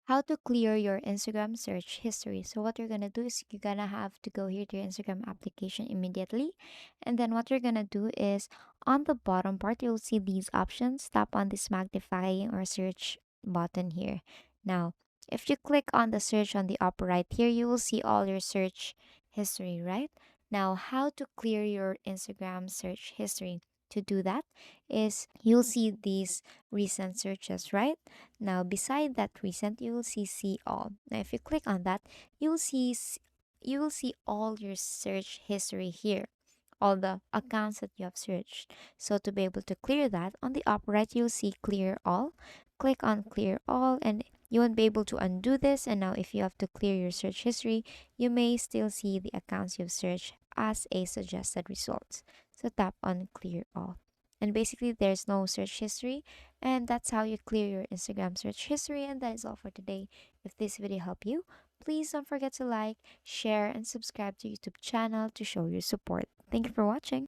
how to clear your Instagram search history. So what you're gonna do is you're gonna have to go here to your Instagram application immediately. And then what you're gonna do is on the bottom part, you'll see these options. Tap on this magnifying or search button here. Now, if you click on the search on the upper right here, you will see all your search history, right? Now, how to clear your Instagram search history? To do that is you'll see these recent searches, right? Now, beside that recent, you will see all. Now, if you click on that, you will see all your search history here, all the accounts that you have searched. So to be able to clear that, on the upper right, you'll see clear all. Click on clear all, and you won't be able to undo this. And now, if you have to clear your search history, you may still see the accounts you've searched as a suggested result. So tap on clear all. And basically, there's no search history, and that's how you clear your Instagram search history. And that is all for today. If this video helped you, please don't forget to like, share, and subscribe to YouTube channel to show your support. Thank you for watching.